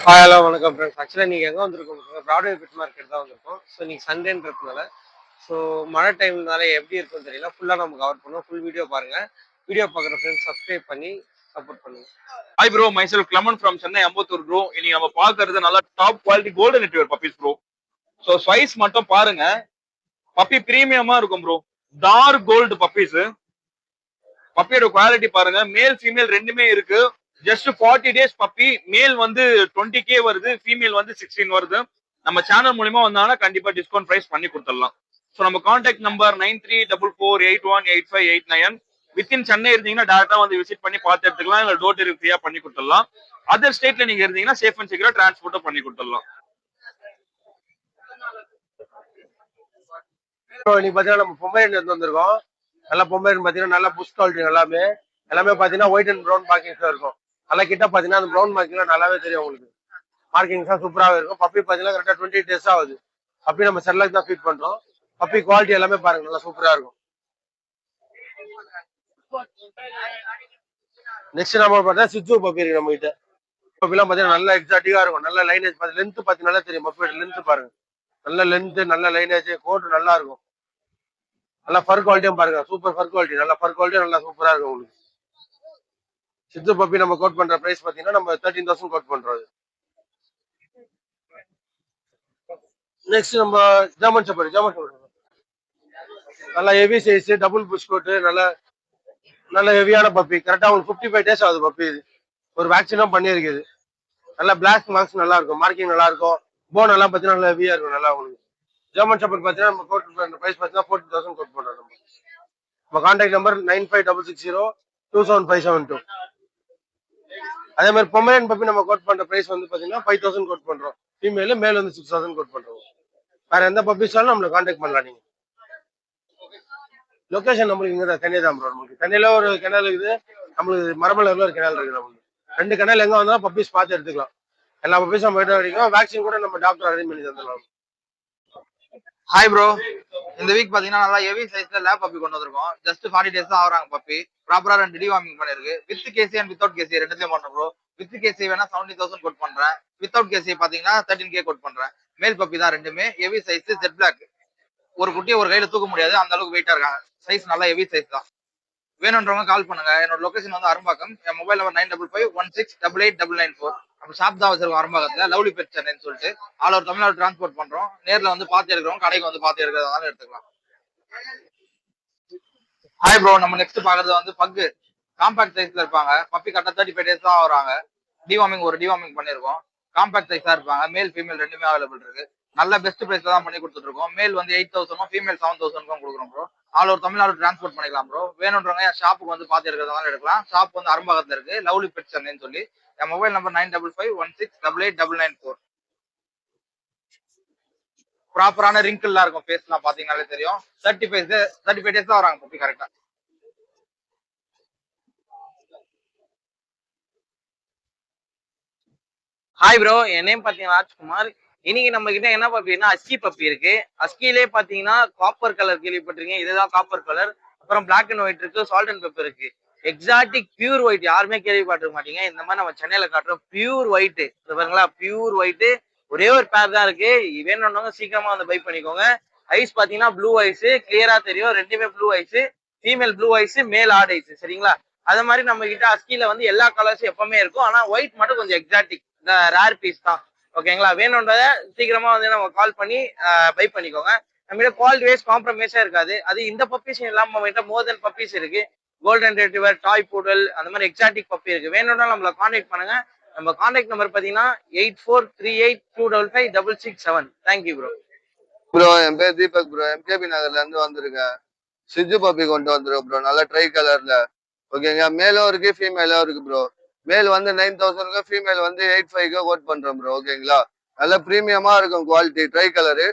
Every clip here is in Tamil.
ஹலோ வணக்கம் ஃப்ரெண்ட்ஸ். ஆக்சுவலாக நீங்கள் எங்கே வந்திருக்கோம்? ப்ராட்வே பெட் மார்க்கெட் தான் வந்திருக்கோம். ஸோ நீங்கள் சண்டேன்றதுனால ஸோ மழை டைம்னால எப்படி இருக்குன்னு தெரியல. ஃபுல்லாக நம்ம கவர் பண்ணுவோம். ஃபுல் வீடியோ பாருங்கள். வீடியோ பார்க்குற ஃப்ரெண்ட்ஸ் சப்ஸ்கிரைப் பண்ணி சப்போர்ட் பண்ணுங்கள். Hi bro, myself Clement from Chennai Ambattur bro. இன்னைக்கு நம்ம பார்க்கிறது நல்லா top quality golden retriever puppies bro. So size மட்டும் பாருங்க, பப்பி பிரீமியமா இருக்கும் ப்ரோ. Dark gold puppies. பப்பியோட குவாலிட்டி பாருங்க, மேல் ஃபீமேல் ரெண்டுமே இருக்கு. Just 40 days puppy. மேல் வந்து 20K வருது, ஃபீமேல் வந்து 16 வருது. நம்ம சேனல் மூலியமா வந்தாங்கன்னா கண்டிப்பா டிஸ்கவுண்ட் பிரைஸ் பண்ணி கொடுத்துடலாம். ஸோ நம்ம கான்டாக்ட் நம்பர் 9344818589. வித்தின் சென்னை இருந்தீங்கன்னா டேரக்டா வந்து விசிட் பண்ணி பார்த்து எடுத்துக்கலாம், இல்லை டோர் டெலிவரி ஃப்ரீயா பண்ணி கொடுத்துடலாம். அதர் ஸ்டேட்ல நீங்க இருந்தீங்கன்னா சேஃப் அண்ட் செக்யூரா டிரான்ஸ்போர்ட்டும் பண்ணி கொடுத்துடலாம். இன்னைக்கு பார்த்தீங்கன்னா நம்ம பொம்மேரியன் வந்திருக்கோம். நல்லா பொம்மேரியன் பார்த்தீங்கன்னா நல்லா புஷ் குவாலிட்டி எல்லாமே பார்த்தீங்கன்னா ஒயிட் அண்ட் ப்ரௌன் மார்க்கிங்ஸாக இருக்கும். நல்லா கிட்ட பார்த்தீங்கன்னா அந்த ப்ரௌன் மார்க்கிங்லாம் நல்லாவே தெரியும் உங்களுக்கு. மார்க்கிங்ஸாக சூப்பராகவே இருக்கும். பப்பி பார்த்தீங்கன்னா கரெக்டாக 20 days ஆகுது. பப்பி நம்ம செர்லாக் தான் ஃபீட் பண்ணுறோம். பப்பி குவாலிட்டி எல்லாமே பாருங்க நல்லா சூப்பராக இருக்கும். நெக்ஸ்ட் நம்ம பார்த்தா சிச்சு பப்பி இருக்கு நம்ம கிட்ட. பப்பிலாம் பார்த்தீங்கன்னா நல்லா எக்ஸாக்டிக்கா இருக்கும். நல்ல லைனேஜ் பார்த்து லென்த் பார்த்தீங்கன்னா தெரியும். பப்பியோட லென்த் பாருங்க, நல்ல லென்த், நல்ல லைனேஜ், கோட் நல்லா இருக்கும். நல்லா ஃபர் குவாலிட்டியும் பாருங்க, சூப்பர் ஃபர் குவாலிட்டி. நல்லா ஃபர் குவாலிட்டியும் நல்லா சூப்பரா இருக்கும் உங்களுக்கு. சித்து பப்பி நம்ம கோட் பண்ற பிரைஸ் பாத்தீங்கன்னா நம்ம 13,000 கோட் பண்றோம். நெக்ஸ்ட் நம்ம ஜெர்மன் ஷெப்பர்ட் நல்லா heavy size, double plush coat, நல்ல ஹெவியான பப்பி. கரெக்டா உங்களுக்கு 55 days ஆகுது பப்பி. இது ஒரு வேக்சினும் பண்ணியிருக்குது. நல்லா பிளாக் மார்க்ஸ் நல்லா இருக்கும், மார்க்கிங் நல்லா இருக்கும். போன் எல்லாம் பாத்தீங்கன்னா நல்லா ஹெவியா இருக்கும். நல்லா உங்களுக்கு ஜெர்மன் ஷெப்பர்ட் பாத்தீங்கன்னா நம்ம கோட் பண்ற பிரைஸ் பாத்தீங்கன்னா 14,000 கோட் பண்றோம். நம்ம கான்டாக்ட் நம்பர் 9566027572. அதே மாதிரி பொமரேன் பப்பி நம்ம கோட் பண்ற பிரைஸ் வந்து பாத்தீங்கன்னா 5,000 கோட் பண்றோம். ஃபீமேல், மேல் வந்து 6,000 கோட் பண்றோம். வேற எந்த பப்பிஸாலும் நம்மளை கான்டாக்ட் பண்ணலாம். நீங்க லொகேஷன் நம்மளுக்கு இங்க தான், சென்னை தான் ப்ரோ. நமக்கு சென்னையில ஒரு கிணல் இருக்குது, நம்மளுக்கு மரமலர்ல ஒரு கிணல் இருக்குது. நம்மளுக்கு 2 கிணல் எங்க வந்தாலும் பப்பீஸ் பார்த்து எடுத்துக்கலாம். எல்லா பப்பீஸும் நம்ம எடுத்து வரைக்கும் வேக்சின் கூட நம்ம டாக்டர் அரேஞ்ச் பண்ணி தந்துடலாம். ஹாய் ப்ரோ, இந்த வீக் பாத்தீங்கன்னா நல்லா ஹெவி சைஸ்ல லேப் பப்பி கொண்டு வந்திருக்கோம். ஜஸ்ட் 40 days தான் ஆகுறாங்க பப்பி. ப்ராப்பரா 2 டிவார்மிங் பண்ணிருக்கு. வித் கேசி அண்ட் வித்வுட் கேசி ரெண்டுலயும் பண்றோம் ப்ரோ. வித் கேசி வேணா 70,000 கோட் பண்றேன். வித்வுட் கேசி பாத்தீங்கன்னா 13K கோட் பண்றேன். மேல் பப்பி தான் ரெண்டுமே. Heavy size, jet black. ஒரு குட்டியை ஒரு கையில தூக்க முடியாது, அந்த அளவுக்கு வெயிட்டா இருக்காங்க. சைஸ் நல்லா ஹெவி சைஸ் தான். வேணுன்றவங்க கால் பண்ணுங்க. என்னோட லொகேஷன் வந்து அரும்பாக்கம். என் மொபைல் நம்பர் 9551688994. நம்ம ஷாப் தான் வச்சிருக்கோம் அரும்பாக்கத்துல, லவ்லி பெட் சென்னைன்னு சொல்லிட்டு. ஆல் ஓவர் தமிழ்நாடு டிரான்ஸ்போர்ட் பண்றோம். நேர்ல வந்து பார்த்து எடுக்கிறோம், கடைக்கு வந்து பார்த்து எடுக்கிறதால எடுத்துக்கலாம். ஹாய் ப்ரோ, நம்ம நெக்ஸ்ட் பாக்குறது வந்து பக்கு. காம்பாக்ட் சைஸ்ல இருப்பாங்க. பப்பி கரெக்டா 35 days தான் ஆகுறாங்க. டிவார்மிங் பண்ணிருக்கோம். காம்பாக்ட் சைஸா இருப்பாங்க. மேல் ஃபீமேல் ரெண்டுமே அவைலபிள் இருக்கு. நல்ல பெஸ்ட் பிரைஸ்ல தான் பண்ணி கொடுத்துட்டு இருக்கோம். மேல் வந்து 8,000, ஃபீமேல் 7,000 கொடுக்குறோம் bro. All over Tamil Nadu transport பண்ணிக்கலாம் ப்ரோ. வேணுன்றவங்க என் ஷாப்புக்கு வந்து பார்த்து எடுக்கிறதால எடுக்கலாம். ஷாப் வந்து அரும்பாக்கத்துல இருக்கு, லவ்லி பெட் சென்னைன்னு சொல்லி. என் மொபைல் நம்பர் 9551688994. ப்ராப்பரான ரிங்கிள்லாம் இருக்கும், ஃபேஸ்லாம் பாத்தீங்கன்னாலே தெரியும். 35 days தான் வராங்க பப்பி கரெக்டா. ஹாய் ப்ரோ, என் நேம் பார்த்தீங்கன்னா ராஜ்குமார். இன்னைக்கு நம்ம கிட்ட என்ன பப்பின்னா அஸ்கி பப்பி இருக்கு. அஸ்கிலே பார்த்தீங்கன்னா காப்பர் கலர் கேள்விப்பட்டிருக்கீங்க, இதுதான் காப்பர் கலர். அப்புறம் பிளாக் அண்ட் ஒயிட் இருக்கு, சால்ட் அண்ட் பெப்பர் இருக்கு. எக்ஸாட்டிக் பியூர் ஒயிட் யாருமே கேள்விப்பட்டிருக்க மாட்டீங்க. இந்த மாதிரி நம்ம சென்னையில காட்டுறோம் பியூர் ஒயிட். பாருங்களா, பியூர் ஒயிட். ஒரே ஒரு பேர் தான் இருக்கு. வேணும்னவங்க சீக்கிரமா வந்து பை பண்ணிக்கோங்க. ஐஸ் பார்த்தீங்கன்னா ப்ளூ ஐஸ், கிளியரா தெரியும். ரெண்டுமே blue eyes. Female blue eyes, male odd eyes. சரிங்களா, அது மாதிரி நம்ம கிட்ட அஸ்கில வந்து எல்லா கலர்ஸும் எப்பவுமே இருக்கும். ஆனா ஒயிட் மட்டும் கொஞ்சம் எக்ஸாட்டிக், இந்த ரேர் பீஸ் தான். ஓகேங்களா, வேணும்ன்றத சீக்கிரமா வந்து நம்ம கால் பண்ணி பை பண்ணிக்கோங்க. நம்ம கிட்ட குவாலிட்டி வைஸ் காம்ப்ரமைஸா இருக்காது. அது இந்த பப்பீஸ் இல்லாம நம்ம கிட்ட மோர் தென் பப்பீஸ் இருக்கு. கோல்டன் ரெட்ரீவர், டாய் பூடல், அந்த மாதிரி எக்ஸாட்டிக் பப்பி இருக்கு. வேணும்னா நம்மள கான்டாக்ட் பண்ணுங்க. நம்ம கான்டாக்ட் நம்பர் பாத்தீங்கன்னா 8438255667. Thank you bro. ப்ரோ என் பேர் தீபக் ப்ரோ. எம்கேபி நகர்ல இருந்து வந்திருக்கேன். சிஜு பப்பி கொண்டு வந்துருக்கோம் ப்ரோ, நல்ல ட்ரை கலர்ல. ஓகேங்க, மேலும் இருக்கு ஃபீமேலும் இருக்கு ப்ரோ. மேல் வந்து 9,000, ஃபீமேல் வந்து 85 கோட் பண்றோம் ப்ரோ. ஓகேங்களா, நல்ல ப்ரீமியமா இருக்கும் quality, tri colour,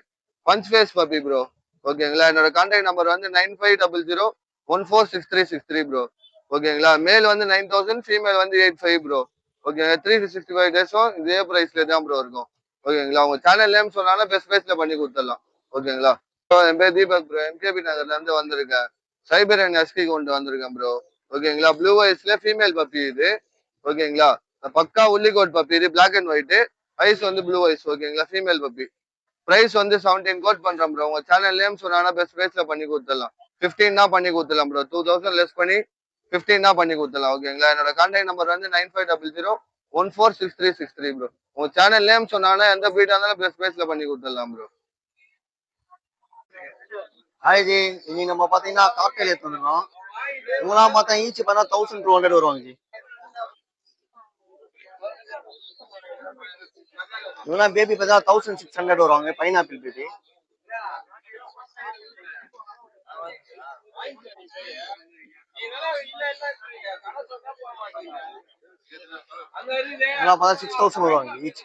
punch face puppy bro. ஓகேங்களா, என்னோட கான்டாக்ட் நம்பர் வந்து 9500146363 ப்ரோ. ஓகேங்களா, மேல் வந்து 9,000, ஃபீமேல் வந்து 85 ப்ரோ. ஓகேங்க, 365 டேஸும் இதே பிரைஸ்ல தான் ப்ரோ இருக்கும். ஓகேங்களா, உங்க சேனல் நேம் சொன்னாலும் பெஸ்ட் பிரைஸ்ல பண்ணி கொடுத்துடலாம். ஓகேங்களா, என் பேர் தீபக் ப்ரோ. எம்கேபி நகர்ல இருந்து வந்திருக்கேன். சைபரியன் எஸ்கி கொண்டு வந்திருக்கேன் ப்ரோ. ஓகேங்களா, ப்ளூ ஐஸ்ல ஃபீமேல் பப்பி இது. ஓகேங்களா, பக்கா உள்ளிகோட் பப்பி இது, பிளாக் அண்ட் ஒயிட். ஐஸ் வந்து ப்ளூ ஐஸ் ஓகேங்களா, ஃபீமேல் பப்பி. பிரைஸ் வந்து 17 கோட் பண்றோம் ப்ரோ. உங்க சேனல் நேம் சொன்னா பெஸ்ட் பிரைஸ்ல பண்ணி கொடுத்துடலாம். 15 தான் பண்ணி கொடுத்துடலாம் ப்ரோ. 2000 லெஸ் பண்ணி 15 தான் பண்ணி கொடுத்துடலாம் ஓகேங்களா. என்னோட கான்டாக்ட் நம்பர் வந்து 9500146363 ப்ரோ. உங்க சேனல் நேம் சொன்னாங்கன்னா எந்த பீடா இருந்தாலும் பெஸ்ட் பிரைஸ்ல பண்ணி கொடுத்துடலாம் ப்ரோ. ஹாய் ஜி, இன்னைக்கு நம்ம பாத்தீங்கன்னா காக்டெயில் எடுத்து வந்துருக்கோம். இவங்களாம் பார்த்தா ஈச் பார்த்தா 1200 வருவாங்க ஜி. இவங்களாம் பேபி பார்த்தா 1600 வருவாங்க, பைனாப்பிள் பேபி. இவங்களாம் பார்த்தா 6000 வருவாங்க ஈச்.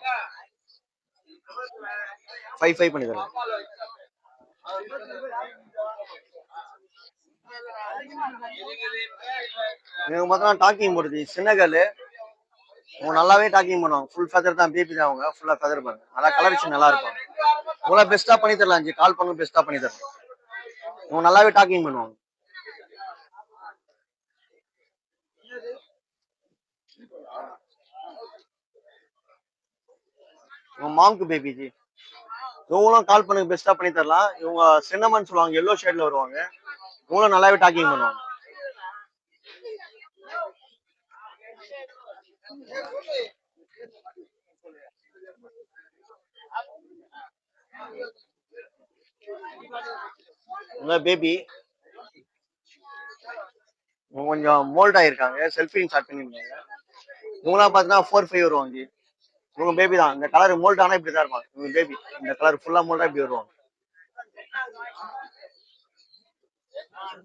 5 பண்ணி தரேன். இவங்க பார்த்தா டாக்கிங் போடுது சின்னகல். அவங்க நல்லாவே டாக்கிங் பண்ணுவாங்க. ஃபுல் ஃபெதர் தான், பேபி தான். அவங்க ஃபுல்லா ஃபெதர் பாருங்க, நல்லா கலெக்ஷன் நல்லா இருக்கும். உங்களை பெஸ்டா பண்ணி தரலாம் ஜி, கால் பண்ண பெஸ்டா பண்ணி தரலாம். அவங்க நல்லாவே டாக்கிங் பண்ணுவாங்க. இவங்க மாங்க் பேபி ஜி, இவங்களும் கால் பண்ண பெஸ்டா பண்ணி தரலாம். இவங்க சின்னமன் சொல்லுவாங்க, எல்லோ ஷேட்ல வருவாங்க. இவங்களும் நல்லாவே டாக்கிங் பண்ணுவாங்க. பேபி கொஞ்சம் மோல்ட் ஆயிருக்காங்க, செல்ஃபிங் ஸ்டார்ட் பண்ணிருக்காங்க. இவங்களாம் பாத்தீங்கன்னா 4-5 வருவாங்க ஜி. இவங்க பேபி தான். இந்த கலர் மோல்ட் ஆனா இப்படிதான் இருப்பாங்க. இவங்க பேபி இந்த கலர் ஃபுல்லா மோல்டா இப்படி வருவாங்க.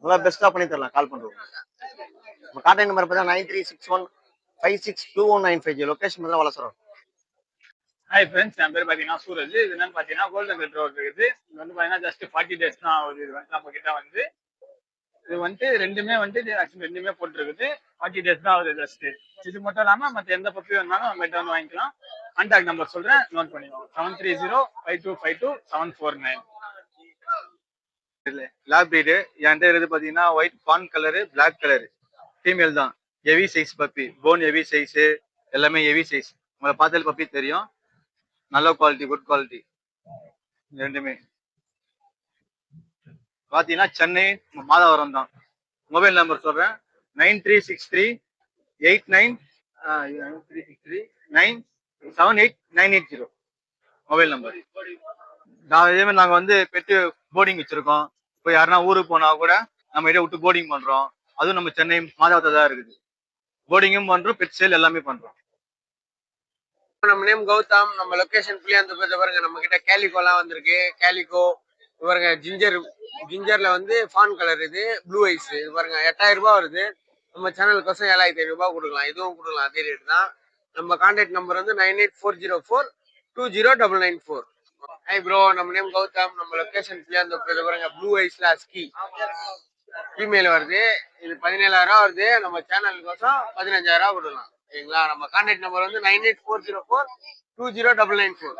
நல்லா பெஸ்டா பண்ணி தரலாம், கால் பண்றோம். கான்டாக்ட் நம்பர் பார்த்தா 9361562195 ஜி. லொகேஷன் தான் வளசரம். ஹாய் ஃப்ரெண்ட்ஸ், என் பேர் பார்த்தீங்கன்னா சூரஜ். இது என்னன்னு பார்த்தீங்கன்னா கோல்டன் ரெட்ரோவர் இருக்குது. இது வந்து பார்த்தீங்கன்னா ஜஸ்ட் 40 days தான் ஆகுது. இது வந்து நம்ம கிட்ட வந்து இது வந்துட்டு ரெண்டுமே போட்டுருக்குது. 40 days தான் ஆகுது ஜஸ்ட். இது மட்டும் இல்லாமல் மற்ற எந்த பப்பி வேணாலும் நம்ம கிட்ட வந்து வாங்கிக்கலாம். கான்டாக்ட் நம்பர் சொல்றேன், நோட் பண்ணிக்கோங்க. 7305252749. லேப் பிரீடு என்கிட்ட இருக்குது பார்த்தீங்கன்னா white fawn colour, black colour, female தான். Heavy size puppy, bone heavy size, எல்லாமே ஹெவி சைஸ். உங்களை பார்த்தாலே பப்பி தெரியும். நல்ல குவாலிட்டி, குட் குவாலிட்டி ரெண்டுமே. பார்த்தீங்கன்னா சென்னை மாதவரம் தான். மொபைல் நம்பர் சொல்கிறேன், 936389978980 மொபைல் நம்பர். இதே மாதிரி நாங்கள் வந்து பெட்டு போர்டிங் வச்சுருக்கோம். இப்போ யாருன்னா ஊருக்கு போனால் கூட நம்ம இதை விட்டு போர்டிங் பண்ணுறோம். அதுவும் நம்ம சென்னை மாதவரத்தில் தான் இருக்குது. போர்டிங்கும் பண்ணுறோம், பெட் சேல் எல்லாமே பண்ணுறோம். நம்ம நேம் கௌதம். நம்ம லொகேஷன் புளியாந்தோப்பு பாருங்க. நம்ம கிட்ட கேலிகோலாம் வந்திருக்கு. கேலிகோ பாருங்க. ஜிஞ்சர்ல வந்து ஃபான் கலர், இது ப்ளூ ஐஸ். இது பாருங்க 8000 ரூபாய் வருது. நம்ம சேனலுக்கோசம் 7500 ரூபாய் கொடுக்கலாம். இதுவும் கொடுக்கலாம், அதே ரேட் தான். நம்ம கான்டாக்ட் நம்பர் வந்து 9840420994. ஹாய் ப்ரோ, நம்ம நேம் கௌதம். நம்ம லொகேஷன் புளியாந்தோப்பு பாருங்க. ப்ளூ ஐஸ்ல அஸ்கி ஃபீமேல் வருது. இது 17000 ரூபா வருது. நம்ம சேனலுக்கோசம் 15000 ரூபா கொடுக்கலாம். சரிங்களா? நம்ம கான்டாக்ட் நம்பர் வந்து 9840420994.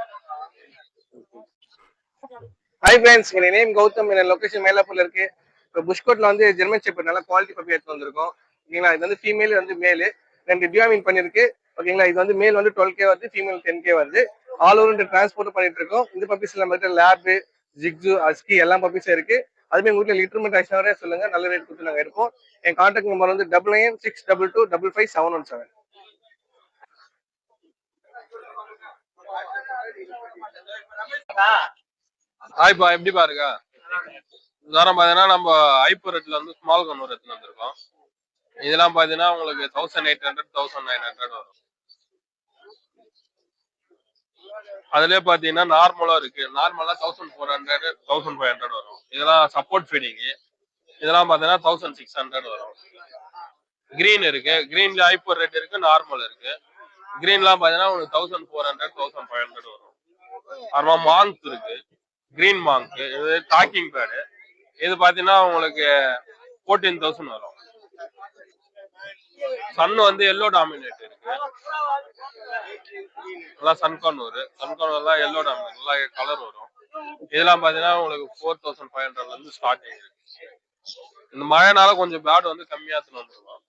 ஹாய் ஃப்ரெண்ட்ஸ், என் நேம் கௌதம். என் லொகேஷன் மேலாப்பூர்ல இருக்கு. இப்போ புஷ்கோட்ல வந்து ஜெர்மன் ஷெப்பர்ட் நல்ல குவாலிட்டி பப்பி எடுத்து வந்திருக்கோம். ஓகேங்களா? இது வந்து ஃபீமேல், வந்து மேலு. 2 டிவாமின் பண்ணிருக்கு. ஓகேங்களா? இது வந்து மேல் வந்து 12K வருது, ஃபீமேல் 10K வருது. ஆல் ஓவர் டிரான்ஸ்போர்ட் பண்ணிட்டு இருக்கோம். இந்த பப்பீஸ் நம்ம கிட்ட லேப், ஜிக்ஸு, அஸ்கி எல்லா பப்பீஸும் இருக்கு. அதுமே உங்க வீட்டில் லிட்டர்மெண்ட் ஆயிடுச்சுனா சொல்லுங்க, நல்ல ரேட் கொடுத்து நாங்கள் எடுப்போம். என் கான்டாக்ட் நம்பர் வந்து 9962255717. ஹாய்ப்பா, எப்படி பாருங்க. நேரம் பாத்தீங்கன்னா நம்ம ஐப்பூரட்ல வந்து ஸ்மால் கண்ணூர் எடுத்துன்னு வந்திருக்கோம். இதெல்லாம் பாத்தீங்கன்னா உங்களுக்கு 1800 1900 வரும். அதுலயே பாத்தீங்கன்னா நார்மலா இருக்கு. நார்மலா 1400 1500 வரும். இதெல்லாம் சப்போர்ட் ஃபீடிங். இதெல்லாம் பாத்தீங்கன்னா 1600 வரும். கிரீன் இருக்கு. கிரீன்ல ஐப்பூர் ரேட் இருக்கு, நார்மல் இருக்கு. கிரீன்லாம் பாத்தீங்கன்னா உங்களுக்கு 1400 1500 வரும். அப்புறமா மாங்க் இருக்கு, கிரீன் மாங்க். இது டாக்கிங் பேடு. இது பாத்தீங்கன்னா உங்களுக்கு 14000 வரும். சன் வந்து எல்லோ டாமினேட் இருக்கு. நல்லா சன்கானூர் எல்லாம் எல்லோ டாமினேட், நல்லா கலர் வரும். இதெல்லாம் பாத்தீங்கன்னா உங்களுக்கு 4500 இருந்து ஸ்டார்டிங் இருக்கு. இந்த மழைனால கொஞ்சம் பேட் வந்து கம்மியா வந்துருவோம்.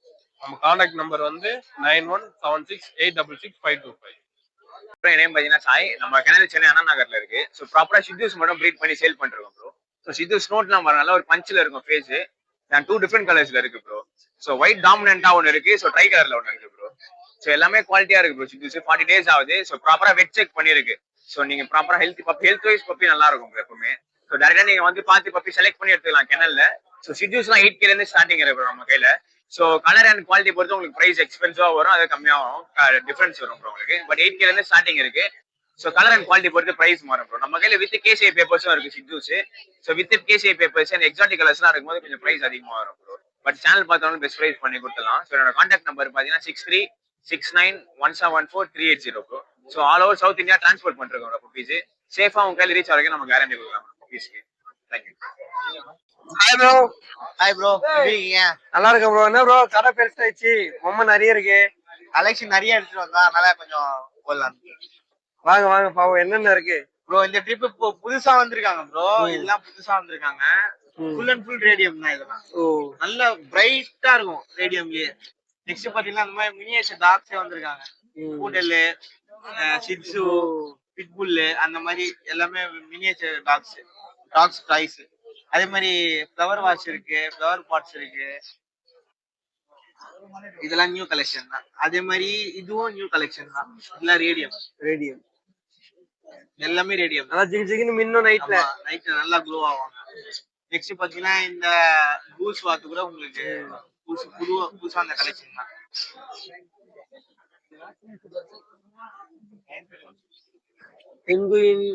நம்ம கான்டாக்ட் நம்பர் வந்து 9176866525. அப்புறம் என் நேம் பார்த்தீங்கன்னா சாய். நம்ம கிணறு சென்னை அண்ணா நகர்ல இருக்கு. ஸோ ப்ராப்பரா ஷிட்யூஸ் மட்டும் ப்ரீட் பண்ணி சேல் பண்றோம் ப்ரோ. ஸோ ஷிட்யூஸ் நோட்லாம் வர நல்ல ஒரு பஞ்சில் இருக்கும் ஃபேஸ். 2 டிஃப்ரெண்ட் கலர்ஸ்ல இருக்கு ப்ரோ. ஸோ ஒயிட் டாமினண்டா ஒன்று இருக்கு. ஸோ ட்ரை கலர்ல ஒன்று இருக்கு ப்ரோ. ஸோ எல்லாமே குவாலிட்டியா இருக்கு ப்ரோ. ஷிட்யூஸ் 40 days ஆகுது. ஸோ ப்ராப்பரா வெட் செக் பண்ணிருக்கு. ஸோ நீங்க ப்ராப்பரா ஹெல்த் வைஸ் பப்பி நல்லா இருக்கும் ப்ரோ எப்பவுமே. ஸோ டேரக்டா நீங்க வந்து பார்த்து பப்பி செலக்ட் பண்ணி எடுத்துக்கலாம் கெனல்ல. ஸோ ஷிட்யூஸ்லாம் 8K இருந்து ஸ்டார்டிங் இருக்கு நம்ம கையில. ஸோ கலர் அண்ட் குவாலிட்டி பொறுத்து உங்களுக்கு பிரைஸ் எக்ஸ்பென்சிவா வரும், அது கம்மியாகும், டிஃபரன்ஸ் வரும் ப்ரோ உங்களுக்கு. பட் 8K இருந்து ஸ்டார்டிங் இருக்கு. ஸோ கலர் அண்ட் குவாலிட்டி பொறுத்து பிரைஸ் மாறும் ப்ரோ. நம்ம கையில வித் கேசிஐ பேப்பர்ஸும் இருக்கு Shih Tzus. So with KCI papers and exotic கலர்ஸ்லாம் இருக்கும்போது கொஞ்சம் பிரைஸ் அதிகமாக வரும் ப்ரோ. பட் சேனல் பார்த்தாலும் பெஸ்ட் பிரைஸ் பண்ணி கொடுத்துலாம். ஸோ என்னோட கான்டாக்ட் நம்பர் பார்த்தீங்கன்னா 6369174380 bro. So all over south India transport பண்ணிருக்கோம் பப்பீஸ். சேஃபா உங்க கையில் ரீச் ஆகிறதுக்கு நம்ம கேரண்டி கொடுக்கலாம் பப்பீஸ்க்கு. Thank you. Hi bro. Hi bro, எப்படி இருக்கீங்க? நல்லா இருக்கேன் ப்ரோ. என்ன ப்ரோ கடை பெருசாயிடுச்சு, பொம்மை நிறைய இருக்கு, கலெக்ஷன் நிறைய எடுத்துட்டு வந்தா அதனால கொஞ்சம் போடலாம். வாங்க வாங்க பாவம் என்னென்ன இருக்கு ப்ரோ. இந்த ட்ரிப் இப்போ புதுசா வந்திருக்காங்க ப்ரோ. இதெல்லாம் புதுசா வந்திருக்காங்க. ஃபுல் அண்ட் ஃபுல் ரேடியம் தான் இதெல்லாம். நல்ல பிரைட்டா இருக்கும் ரேடியம்லயே. நெக்ஸ்ட் பாத்தீங்கன்னா அந்த மாதிரி மினியேச்சர் டாக்ஸே வந்திருக்காங்க. பூடல், சிட்சு, பிட்புல், அந்த மாதிரி எல்லாமே மினியேச்சர் டாக்ஸ் டாய்ஸ். அதே மாதிரி ஃப்ளவர் வாஷ் இருக்கு, ஃப்ளவர் பாட்ஸ் இருக்கு. இதெல்லாம் நியூ கலெக்ஷன் தான். அதே மாதிரி இதுவும் நியூ கலெக்ஷன் தான். இதெல்லாம் ரேடியம் எல்லாமே ரேடியம். நல்லா ஜிகு ஜிகுன்னு மின்னும் நைட்ல நல்லா க்ளோ ஆகும். நெக்ஸ்ட் பாத்தீங்கன்னா இந்த பூஸ் வாத்து கூட உங்களுக்கு புதுசா அந்த கலெக்ஷன் தான். பெங்குயின்,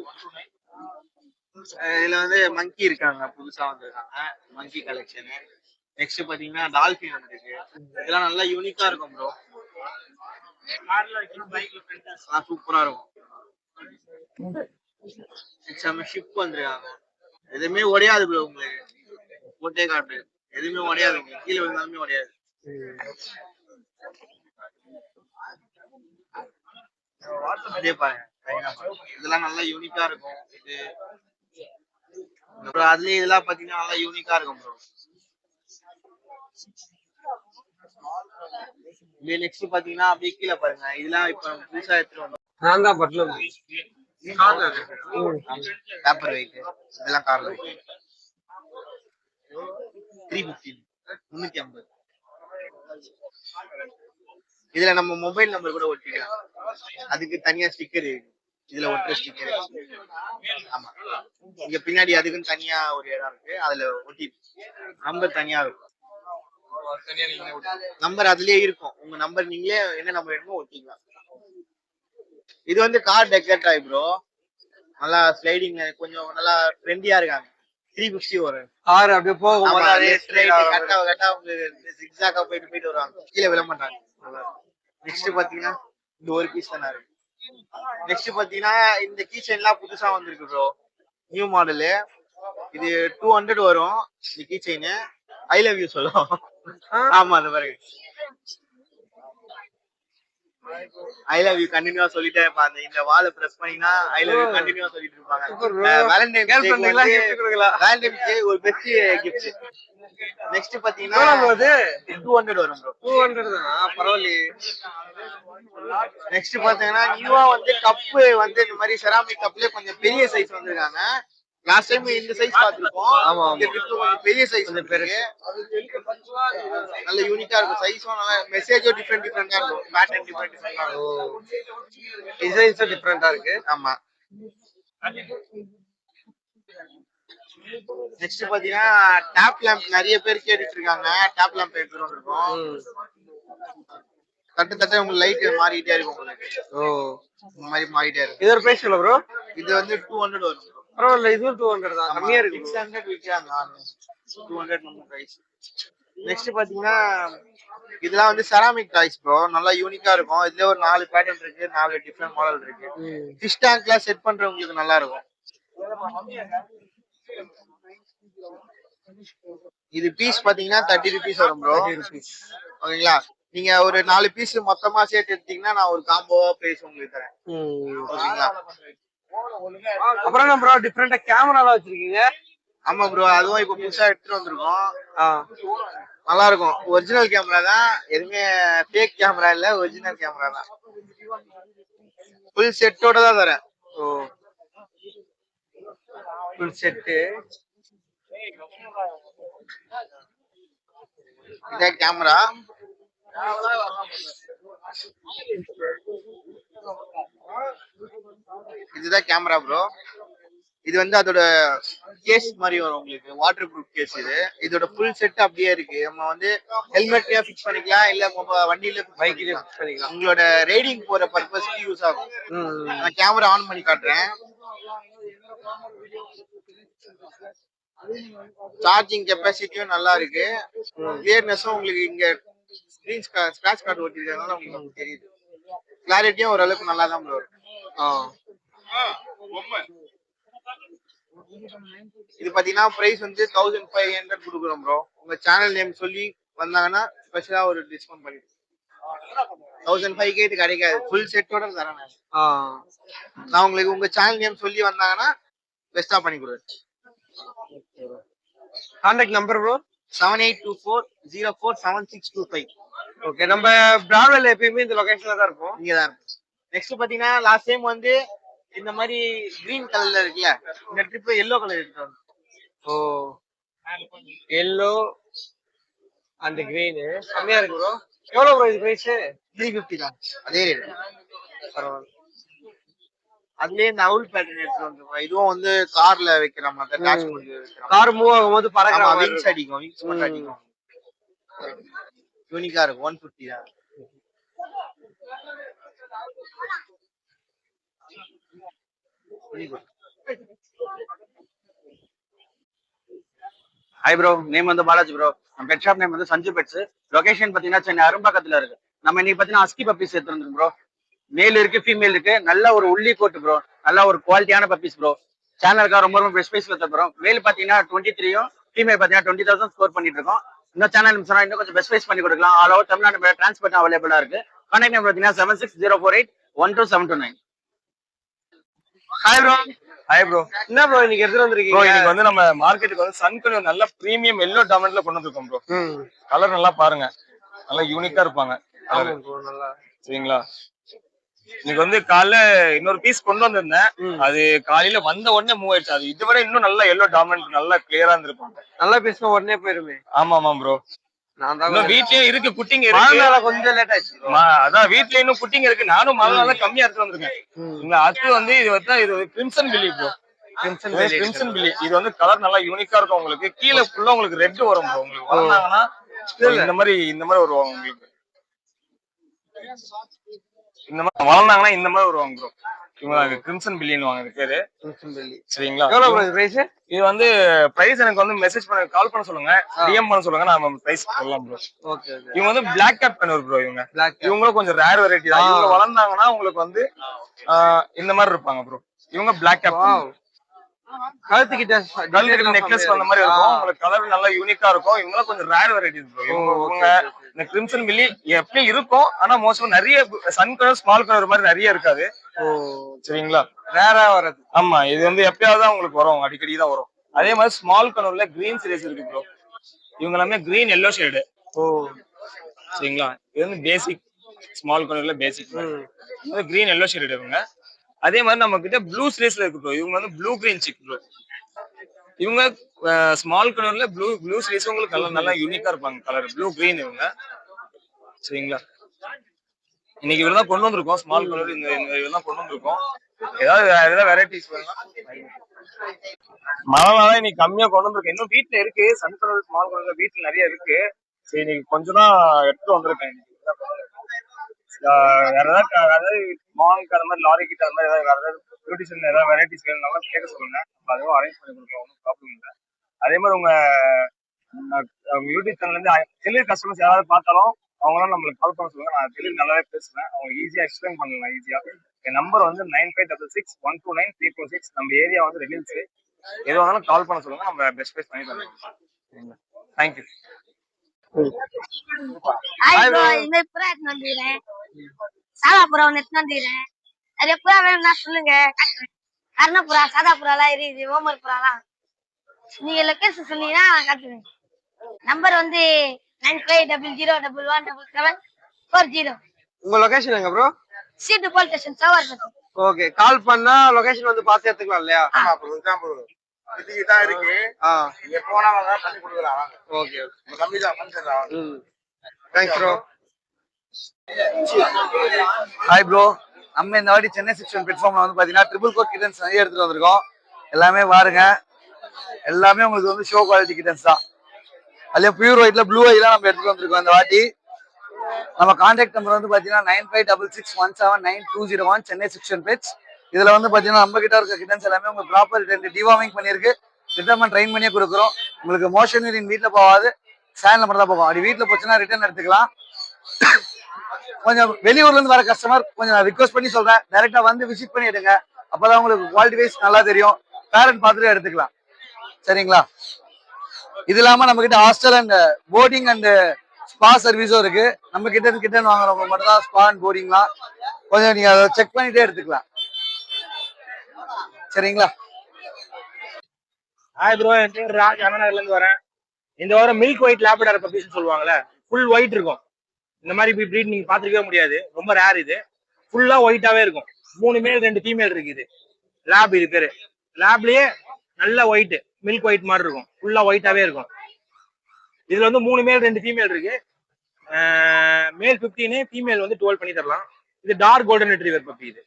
இதுல வந்து மங்கி இருக்காங்க, புதுசா வந்திருக்காங்க மங்கி கலெக்ஷன். நெக்ஸ்ட் பாத்தீங்கன்னா டால்பின் வந்திருக்கு. இதெல்லாம் நல்லா யூனிக்கா இருக்கும் ப்ரோ. சூப்பரா இருக்கும். ஷிப் வந்திருக்காங்க. எதுவுமே உடையாது ப்ரோ உங்களுக்கு. போட்டே காட்டு எதுவுமே உடையாது, கீழே விழுந்தாலுமே உடையாது. அதே பாருங்க, இதெல்லாம் நல்லா யூனிக்கா இருக்கும். இது அதுலயே இதெல்லாம் பாத்தீங்கன்னா நல்லா யூனிக்கா இருக்கும் ப்ரோ. நெக்ஸ்ட் பாத்தீங்கன்னா அப்படியே கீழே பாருங்க, இதெல்லாம் இப்ப புதுசா எடுத்துட்டு வந்தோம். நான் தான் பட்லம் பேப்பர் வெயிட். இதெல்லாம் கார்ல வெயிட் 350 350. இதுல நம்ம மொபைல் நம்பர் கூட ஒட்டிக்கலாம். அதுக்கு தனியா ஸ்டிக்கர் இருக்கு. இதுல ஒட்டுற ஸ்டிக்கர். ஆமா, இங்க பின்னாடி அதுக்குன்னு தனியா ஒரு இடம் இருக்கு, அதுல ஒட்டி நம்பர் தனியா இருக்கும். நம்பர் அதுலயே இருக்கும். உங்க நம்பர் நீங்களே என்ன நம்பர் வேணுமோ ஒட்டிக்கலாம். இது வந்து கார் டெக்கர் டைப் ப்ரோ. நல்லா ஸ்லைடிங், கொஞ்சம் நல்லா ட்ரெண்டியா இருக்காங்க. 350 வரும். கார் அப்படியே போகும் கட்டா உங்களுக்கு ஜிக்ஸாக்கா போயிட்டு வருவாங்க, கீழே விழ மாட்டாங்க. நெக்ஸ்ட் பாத்தீங்கன்னா இந்த ஒரு பீஸ் தானே இருக்கு. நெக்ஸ்ட் பாத்தீங்கன்னா இந்த கீ செயின்லாம் புதுசா வந்திருக்கு ப்ரோ, நியூ மாடலு. இது 200 வரும் இந்த key chain. I love you சொல்லும். ஆமா, அந்த பாருங்க, ஐ லவ் யூ கண்டினியூவா சொல்லிட்டே இருப்பாங்க. இந்த வாலை பிரஸ் பண்ணீங்கன்னா ஐ லவ் யூ கண்டினியூவா சொல்லிட்டு இருப்பாங்க. வேலண்டைன்ஸ் டே ஒரு பெஸ்ட் கிஃப்ட். நெக்ஸ்ட் பாத்தீங்கன்னா 200 வரும் ப்ரோ. 200 தானா, பரவாயில்லையே. நெக்ஸ்ட் பாத்தீங்கன்னா நியூவா வந்து கப்பு வந்து இந்த மாதிரி செராமிக் கப்லயே கொஞ்சம் பெரிய சைஸ் வந்திருக்காங்க. லாஸ்ட் டைம் இந்த சைஸ் பாத்துருக்கோம். ஆமா, கொஞ்சம் பெரிய சைஸ் வந்து பெருசு, நல்ல யூனிக்கா இருக்கும். சைஸும் நல்லா, மெசேஜும் டிஃபரெண்டா இருக்கும். பேட்டர்ன் டிஃபரெண்டா இருக்கும், டிசைன்ஸும் டிஃபரெண்டா இருக்கு. ஆமா. நெக்ஸ்ட் பாத்தீங்கன்னா டாப் லேம்ப் நிறைய பேர் கேட்டுட்டு இருக்காங்க. டாப் லேம்ப் எடுத்துட்டு வந்திருக்கோம். தட்டு உங்களுக்கு லைட் மாறிட்டே இருக்கும் உங்களுக்கு. இந்த மாதிரி மாறிட்டே இருக்கும். இதோட பிரைஸ் எவ்வளவு ப்ரோ? இது வந்து 200 வரும். பரவாயில்ல, இதுவும் 200 தான், கம்மியா இருக்கு. 600 விற்கிறாங்க. 200 நம்ம பிரைஸ். நெக்ஸ்ட் பாத்தீங்கன்னா இதெல்லாம் வந்து செராமிக் டாய்ஸ் ப்ரோ, நல்லா யூனிக்கா இருக்கும். இதுல ஒரு 4 பேட்டர்ன் இருக்கு, 4 டிஃபரெண்ட் மாடல் இருக்கு. ஃபிஷ் டேங்க்லாம் செட் பண்றவங்களுக்கு நல்லா இருக்கும். இது பீஸ் பாத்தீங்கன்னா 30 ரூபீஸ் வரும் ப்ரோ. ஓகேங்களா, நீங்க ஒரு 4 பீஸ் மொத்தமா சேர்த்து எடுத்தீங்கன்னா நான் ஒரு காம்போவா பிரைஸ் உங்களுக்கு தரேன். ஓகேங்களா. அப்புறம் என்ன ப்ரோ டிஃபரெண்டா கேமராலாம் வச்சிருக்கீங்க? ஆமா ப்ரோ, அதுவும் இப்ப புதுசா எடுத்துட்டு வந்திருக்கோம். நல்லா இருக்கும். ஒரிஜினல் கேமரா தான், எதுவுமே ஃபேக் கேமரா இல்ல, ஒரிஜினல் கேமரா தான். ஃபுல் செட்டோட தான் தரேன். ஓ ஃபுல் செட்டு. இதே கேமரா. இதுதான் கேமரா ப்ரோ. இது வந்து அதோட கேஸ் மாதிரி வரும் உங்களுக்கு, வாட்டர் ப்ரூஃப் கேஸ். இதோட ஃபுல் செட் அப்படியே இருக்கு. நம்ம வந்து ஹெல்மெட்லயே ஃபிக்ஸ் பண்ணிக்கலாம், இல்ல வண்டியில பைக்லயே ஃபிக்ஸ் பண்ணிக்கலாம். உங்களோட ரைடிங் போற பர்பஸ்க்கு யூஸ் ஆகும். நான் கேமரா ஆன் பண்ணி காட்டுறேன். சார்ஜிங் கெப்பாசிட்டியும் நல்லா இருக்கு. கிளியர்னஸும் உங்களுக்கு இங்க ஸ்கிரீன் ஸ்கிராட்ச் கார்டு ஒட்டிருக்கனால உங்களுக்கு தெரியுது. கிளாரிட்டியும் ஓரளவுக்கு நல்லா தான் ப்ரோ இருக்கு. இது பாத்தீங்கன்னா பிரைஸ் வந்து 1500 கொடுக்குறோம் ப்ரோ. உங்க சேனல் நேம் சொல்லி வந்தாங்கன்னா ஸ்பெஷலா ஒரு டிஸ்கவுண்ட் பண்ணி 1500 இது கிடைக்காது. ஃபுல் செட்டோட தரேன் நான் உங்களுக்கு. உங்க சேனல் நேம் சொல்லி வந்தாங்கன்னா பெஸ்டா பண்ணி கொடுக்குறேன். Contact number bro 7824047625. ஓகே. நம்ம பிராட்வேல எப்பயுமே இந்த லொகேஷன்ல தான் இருப்போம். இங்க தான் இருக்கும். நெக்ஸ்ட் பாத்தீங்கன்னா லாஸ்ட் டைம் வந்து இந்த மாதிரி கிரீன் கலர்ல இருக்குல்ல, இந்த ட்ரிப் எல்லோ கலர் எடுத்துட்டு. ஓ எல்லோ அண்ட் கிரீன் செம்மையா இருக்கு ப்ரோ. எவ்வளவு ப்ரோ இது பிரைஸ்? 350 தான். அதே ரேட். பரவாயில்ல. அதுலயே இந்த அவுல் பேட்டர்ன் எடுத்துட்டு வந்துருக்கோம். இதுவும் வந்து கார்ல வைக்கிற மாதிரி டேஷ் போர்டு வைக்கிறோம். கார் மூவ் ஆகும்போது பறக்கிற மாதிரி விங்ஸ் அடிக்கும். விங்ஸ் மட்டும் அடிக்கும். யூனிக்கா இருக்கும். 150 தான். ஹாய் ப்ரோ, நேம் வந்து பாலாஜி ப்ரோ. நம்ம பெட் ஷாப் நேம் வந்து சஞ்சு பெட்ஸ். லொகேஷன் பாத்தீங்கன்னா சென்னை அரும்பாக்கத்துல இருக்கு. நம்ம இன்னைக்கு பாத்தீங்கன்னா அஸ்கி பப்பீஸ் எடுத்துருந்தோம் ப்ரோ. மேல் இருக்கு, ஃபீமேல் இருக்கு. நல்ல ஒரு உள்ளி கோட் ப்ரோ, நல்ல ஒரு குவாலிட்டியான பப்பீஸ் ப்ரோ. சேனலுக்காக ரொம்ப ரொம்ப பெஸ்ட் ப்ரைஸ்ல தரோம். மேல் பாத்தீங்கன்னா 23, ஃபீமேல் பாத்தீங்கன்னா 20,000 ஸ்கோர் பண்ணிட்டு இருக்கோம். இந்த சேனல் சொன்னா இன்னும் கொஞ்சம் பெஸ்ட் ப்ரைஸ் பண்ணி கொடுக்கலாம். ஆல் ஓவர் தமிழ்நாடு டிரான்ஸ்போர்ட் அவைலபிளா இருக்கு. கான்டாக்ட் நம்பர் பாத்தீங்கன்னா 7604812729. Hi bro. Hi bro. என்ன ப்ரோ இன்னைக்கு எடுத்துட்டு வந்திருக்கீங்க? ப்ரோ இன்னைக்கு வந்து நம்ம மார்க்கெட்டுக்கு வந்து சன்கன் நல்ல பிரீமியம் எல்லோ டாமண்ட்ல கொண்டு வந்திருக்கோம் ப்ரோ. கலர் நல்லா பாருங்க, நல்லா யூனிக்கா இருப்பாங்க. நல்லா சரிங்களா? இன்னைக்கு வந்து காலைல இன்னொரு பீஸ் கொண்டு வந்திருந்தேன். அது காலையில வந்த உடனே மூவ் ஆயிடுச்சு. அது இதை விட இன்னும் நல்லா எல்லோ டாமண்ட் நல்லா கிளியரா இருந்திருப்பாங்க. நல்லா பேசினா உடனே போயிருமே. ஆமா ஆமா ப்ரோ. நான் தான் வீட்லயும் இருக்கு, குட்டிங்க இருக்கு. கொஞ்சம் லேட் ஆயிடுச்சு. அதான் வீட்ல இன்னும் குட்டிங்க இருக்கு. நானும் மழை கம்மியா எடுத்து வந்திருக்கேன். அது வந்து இது கிரிம்சன் பில்லி ப்ரோ. கிரிம்சன் பில்லி இது வந்து கலர் நல்லா யூனிக்கா இருக்கும். உங்களுக்கு கீழே ஃபுல்லா உங்களுக்கு ரெட் வரும் ப்ரோ. உங்களுக்கு வளர்ந்தாங்கன்னா இந்த மாதிரி வருவாங்க. உங்களுக்கு இந்த மாதிரி வளர்ந்தாங்கன்னா இந்த மாதிரி வருவாங்க ப்ரோ. இவங்க கிரிம்சன் பில்லின்னு வாங்க இது பேரு. சரிங்களா? எவ்வளவு பிரைஸ்? இது வந்து பிரைஸ் எனக்கு வந்து மெசேஜ் பண்ண கால் பண்ண சொல்லுங்க, டிஎம் பண்ண சொல்லுங்க, நான் பிரைஸ் சொல்லலாம் ப்ரோ. ஓகே. இவங்க வந்து பிளாக் கேப் கன்வர் ப்ரோ. இவங்களும் கொஞ்சம் ரேர் வெரைட்டி தான். இவங்க வளர்ந்தாங்கன்னா உங்களுக்கு வந்து இந்த மாதிரி இருப்பாங்க ப்ரோ. இவங்க பிளாக் கேப். கழுத்துக்கிட்ட நெக்லஸ் அந்த மாதிரி இருக்கும். உங்களுக்கு கலர் நல்லா யூனிக்கா இருக்கும். இவங்க கொஞ்சம் ரேர் வெரைட்டிஸ் ப்ரோ. இவங்க இந்த கிரிம்சன் பில்லி எப்பயும் இருக்கும். ஆனா மோஸ்ட்லி நிறைய சன் கலர் ஸ்மால் கலர் மாதிரி நிறைய இருக்காது. சரிங்களா? ரேரா வர்றது. ஆமா, இது வந்து எப்பயாவது தான் உங்களுக்கு வரும், அடிக்கடி தான் வரும். அதே மாதிரி ஸ்மால் கலர்ல கிரீன் சீரிஸ் இருக்கு ப்ரோ. இவங்க எல்லாமே கிரீன் எல்லோ ஷேடு. சரிங்களா? இது வந்து பேசிக் ஸ்மால் கலர்ல பேசிக். கிரீன் எல்லோ ஷேடு இவங்க. அதே மாதிரி நம்ம கிட்ட ப்ளூ சீரிஸ்ல இருக்கு ப்ரோ. இவங்க வந்து ப்ளூ கிரீன் சிக் ப்ரோ. இவங்க ஸ்மால் கலர்ல ப்ளூ சீரிஸ் உங்களுக்கு நல்லா யூனிக்கா இருப்பாங்க. கலர் ப்ளூ கிரீன் இவங்க. சரிங்களா? இன்னைக்கு இவரெல்லாம் கொண்டு வந்திருக்கோம். ஸ்மால் கலர் இந்த இதெல்லாம் கொண்டு வந்திருக்கோம். ஏதாவது வெரைட்டிஸ் வேணும்னா மழை இன்னைக்கு கம்மியா கொண்டு வந்திருக்கேன். இன்னும் வீட்டுல இருக்கு. சன் கலர் ஸ்மால் கலர் வீட்டுல நிறைய இருக்கு. சரி இன்னைக்கு கொஞ்சம் தான் எடுத்துட்டு வந்திருக்கேன். வேற ஏதாவது மாங்க் அந்த மாதிரி லாரி கிட்ட அந்த மாதிரி வேற ஏதாவது பியூட்டிஷன் ஏதாவது வெரைட்டிஸ் வேணும்னாலும் கேட்க சொல்லுங்க. அதுவும் அரேஞ்ச் பண்ணி கொடுக்கலாம். ஒன்றும் ப்ராப்ளம் இல்லை. அதே மாதிரி உங்க யூடியூப் சேனல்ல இருந்து டெலிவரி கஸ்டமர்ஸ் யாராவது பார்த்தாலும் அவங்களாம் நம்மளுக்கு கால் பண்ண சொல்லுங்க. நான் டெலிவரி நல்லாவே பேசுவேன். அவங்க ஈஸியா எக்ஸ்பிளைன் பண்ணலாம். ஈஸியா என் நம்பர் வந்து 9566129346. நம்ம ஏரியா வந்து ரெடில்ஸ். எது வந்தாலும் கால் பண்ண சொல்லுங்க. நம்ம பெஸ்ட் ப்ரைஸ் பண்ணி தருவோம். தேங்க்யூ. ஹாய் ப்ரோ, இந்த புறா எடுத்து வந்துக்கிறேன். சாதா புறா ஒன்று எடுத்து வந்துக்கிறேன். நிறைய புறா வேணும்னா சொல்லுங்க, காட்டுறேன். கர்ணப்புறா, சாதா புறாலாம் இருக்குது, ஓமர் புறாலாம். நீங்க லொகேஷன் சொன்னீங்கன்னா நான் காட்டுவேன். நம்பர் வந்து 9500117740. உங்க லொகேஷன் எங்க ப்ரோ? சீட்டு போலீஸ் ஸ்டேஷன் சவார். ஓகே, கால் பண்ணா லொகேஷன் வந்து பார்த்து எடுத்துக்கலாம் இல்லையா? ஆமா ப்ரோ, இதுதான் ப்ரோ. இதுக்கு தான் இருக்கு. நீங்க போனா வாங்க, பண்ணி கொடுக்கலாம் வாங்க. Okay okay. கம்மி தான் பண்ணிடலாம் வாங்க. Thanks bro. ஹாய் ப்ரோ, நம்ம இந்த வாட்டி சென்னை செக்ஷன் பிளாட்ஃபார்ம்ல வந்து பாத்தீங்கன்னா ட்ரிபிள் கோட் கிட்டன்ஸ் நிறைய எடுத்துட்டு வந்திருக்கோம். எல்லாமே பாருங்க, எல்லாமே உங்களுக்கு வந்து ஷோ குவாலிட்டி கிட்டன்ஸ் தான். அதுலயும் பியூர் ஒயிட்ல ப்ளூ ஐலாம் நம்ம எடுத்துட்டு வந்திருக்கோம் இந்த வாட்டி. நம்ம கான்டாக்ட் நம்பர் வந்து பாத்தீங்கன்னா 9566179201 சென்னை செக்ஷன் பேஜ். இதுல வந்து பாத்தீங்கன்னா நம்ம கிட்ட இருக்க கிட்டன்ஸ் எல்லாமே உங்களுக்கு ப்ராப்பர் டிவார்மிங் பண்ணிருக்கு, ரிட்டர்ன் ட்ரைன் பண்ணியே கொடுக்குறோம். உங்களுக்கு மோஷன் யூரின் வீட்டுல போகாது, சேனல்ல மட்டும் தான் போகும். அப்படி வீட்டுல போச்சுன்னா ரிட்டர்ன் எடுத்துக்கலாம். கொஞ்சம் வெளியூர்ல இருந்து வர கஸ்டமர் கொஞ்சம் ரிக்வஸ்ட் பண்ணி சொல்றேன், டைரக்டா வந்து விசிட் பண்ணி எடுங்க. அப்பதான் உங்களுக்கு குவாலிட்டி வைஸ் நல்லா தெரியும், பேரண்ட் பார்த்துட்டு எடுத்துக்கலாம். சரிங்களா? இது இல்லாம நம்ம கிட்ட hostel and boarding and spa சர்வீஸும் இருக்கு. நம்ம கிட்ட வாங்குறவங்க மட்டும் தான் ஸ்பா அண்ட் போர்டிங்லாம் கொஞ்சம் நீங்க அதை செக் பண்ணிட்டே எடுத்துக்கலாம். சரிங்களா? ஹாய் ப்ரோ, என் பேர் ராஜ், அண்ணாநகர்ல இருந்து வரேன். இந்த வாரம் மில்க் ஒயிட் லேப்டார் பப்பீஸ் சொல்லுவாங்கல்ல, ஃபுல் ஒயிட் இருக்கும். இந்த மாதிரி ப்ரீட் நீங்க பாத்துக்கவே முடியாது, ரொம்ப ரேர். இது ஃபுல்லா ஒயிட்டாவே இருக்கும். 3 மேல் 2 ஃபீமேல் இருக்கு. இது லேப், இது பேரு லேப்லயே நல்ல ஒயிட், மில்க் ஒயிட் மாதிரி இருக்கும், ஃபுல்லா ஒயிட்டாவே இருக்கும். இதுல வந்து 3 மேல் 2 ஃபீமேல் இருக்கு. மேல் 15, ஃபீமேல் வந்து 12 பண்ணி தரலாம். இது டார்க் கோல்டன் ரிட்ரீவர் பப்பி. இது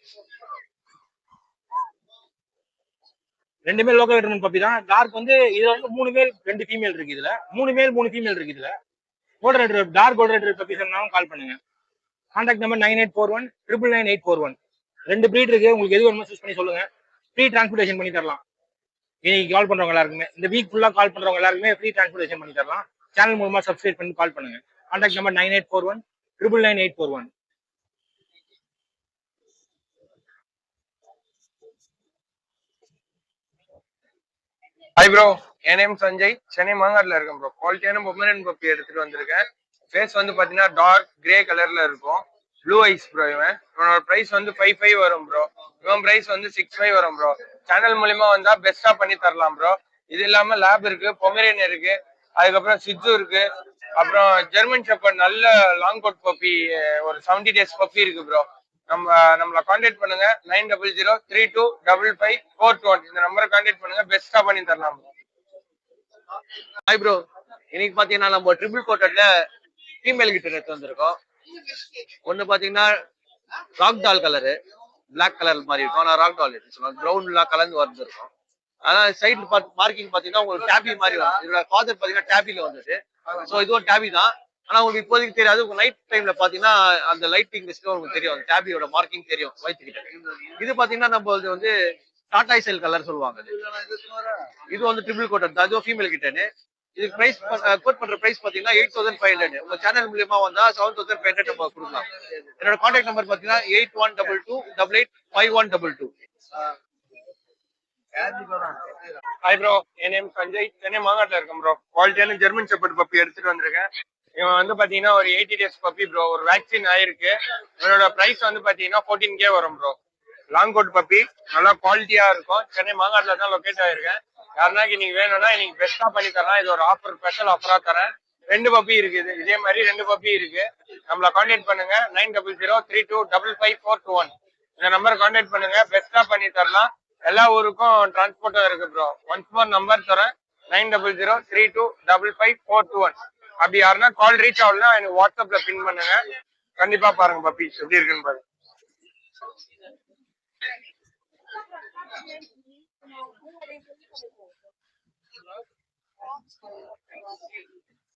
ரெண்டுமே லோக்கல் வெட்டர்மன் பப்பி தான். டார்க் வந்து இதுல வந்து 3 மேல் 2 ஃபீமேல் இருக்கு. இதுல 3 மேல் 3 ஃபீமேல் இருக்கு. இதுல golden retriever, dark golden retriever puppy சொன்னாலும் கால் பண்ணுங்க. Contact number 9841999841. 2 ப்ரீட் இருக்கு, உங்களுக்கு எது வேணுமோ சூஸ் பண்ணி சொல்லுங்க. ஃப்ரீ டிரான்ஸ்போர்டேஷன் பண்ணி தரலாம். இன்னைக்கு கால் பண்றவங்க எல்லாருக்குமே, இந்த வீக் ஃபுல்லா கால் பண்றவங்க எல்லாருக்குமே ஃப்ரீ டிரான்ஸ்போர்டேஷன் பண்ணி தரலாம். சேனல் மூலமா சப்ஸ்கிரைப் பண்ணி கால் பண்ணுங்க. Contact number 9841999841. ஹாய் ப்ரோ, என் நேம் சஞ்சய், சென்னை மாங்காட்ல இருக்கேன் ப்ரோ. குவாலிட்டியான பொமரன் பப்பி எடுத்துட்டு வந்திருக்கேன். ஃபேஸ் வந்து பாத்தீங்கன்னா டார்க் கிரே கலர்ல இருக்கும், ப்ளூ ஐஸ் ப்ரோ. இவனோட பிரைஸ் வந்து 5,500 வரும் ப்ரோ. இவன் பிரைஸ் வந்து 6,500 வரும் ப்ரோ. சேனல் மூலியமா வந்தா பெஸ்டா பண்ணி தரலாம் ப்ரோ. இது இல்லாம லேப் இருக்கு, பொமரேன் இருக்கு, அதுக்கப்புறம் சிட்ஜு இருக்கு, அப்புறம் ஜெர்மன் ஷெப்பர்ட் நல்ல லாங் கோட் பப்பி, ஒரு 70 டேஸ் பப்பி இருக்கு ப்ரோ. நம்மள கான்டாக்ட் பண்ணுங்க 9003255421. இந்த நம்பரை கான்டாக்ட் பண்ணுங்க, பெஸ்டா பண்ணி தரலாம். ஹாய் ப்ரோ, இன்னைக்கு பாத்தீங்கன்னா நம்ம ட்ரிபிள் கோட்டட்ல ஃபீமேல் கிட்ட எடுத்து வந்திருக்கோம். ஒண்ணு பாத்தீங்கன்னா ராக் டால் கலரு, பிளாக் கலர் மாதிரி இருக்கும். ஆனா ராக் டால் சொல்லுவாங்க, ப்ரௌன்லாம் கலந்து வந்துருக்கும். ஆனா சைடு மார்க்கிங் பாத்தீங்கன்னா உங்களுக்கு டேபி மாதிரி வரும். இதோட ஃபாதர் பாத்தீங்கன்னா டேபில வந்துட்டு, ஸோ இதுவும் டேபி தான். ஆனா உங்களுக்கு இப்போதைக்கு தெரியாது, உங்க நைட் டைம்ல பாத்தீங்கன்னா அந்த லைட்டிங் உங்களுக்கு தெரியும், அந்த டேபியோட மார்க்கிங் தெரியும் வயிற்றுக்கிட்ட. இது பாத்தீங்கன்னா நம்ம வந்து டாடா செல் கலர் சொல்லுவாங்க. இது வந்து ட்ரிபிள் கோட்டட் தான், அதுவும் ஃபீமேல் கிட்டன்னு. இதுக்கு பிரைஸ் கோட் பண்ற பிரைஸ் பாத்தீங்கன்னா 8,500. உங்க சேனல் மூலியமா வந்தா 7,500 நம்ம கொடுக்கலாம். என்னோட கான்டாக்ட் நம்பர் பாத்தீங்கன்னா 8122885122. ஹாய் ப்ரோ, என் நேம் சஞ்சய், சென்னை மாங்காட்ல இருக்கேன் ப்ரோ. குவாலிட்டியான ஜெர்மன் ஷெப்பர்ட் பப்பி எடுத்துட்டு வந்திருக்கேன். இவன் வந்து பாத்தீங்கன்னா ஒரு 80 டேஸ் பப்பி ப்ரோ. ஒரு வேக்சின் ஆயிருக்கு. இவனோட பிரைஸ் வந்து பாத்தீங்கன்னா 14K வரும் ப்ரோ. லாங் கோட் பப்பி, நல்லா குவாலிட்டியா இருக்கும். சென்னை மாங்காட்ல தான் லொக்கேட் ஆயிருக்கேன். யாருனாக்கு இன்னைக்கு வேணும்னா இன்னைக்கு பெஸ்டா பண்ணி தரலாம். இது ஒரு ஆஃபர், ஸ்பெஷல் ஆஃபரா தரேன். 2 பப்பி இருக்குது, இதே மாதிரி 2 பப்பி இருக்கு. நம்மள கான்டாக்ட் பண்ணுங்க 9003255421. இந்த நம்பர் கான்டாக்ட் பண்ணுங்க, பெஸ்டா பண்ணி தரலாம். எல்லா ஊருக்கும் டிரான்ஸ்போர்ட்டும் இருக்கு ப்ரோ. ஒன்ஸ் மோர் நம்பர் தரேன் 9003255421. அப்படி யாருன்னா கால் ரீச் ஆகலன்னா எனக்கு வாட்ஸ்அப்ல பின் பண்ணுங்க. கண்டிப்பா பாருங்க பப்பி எப்படி இருக்குன்னு பாருங்க.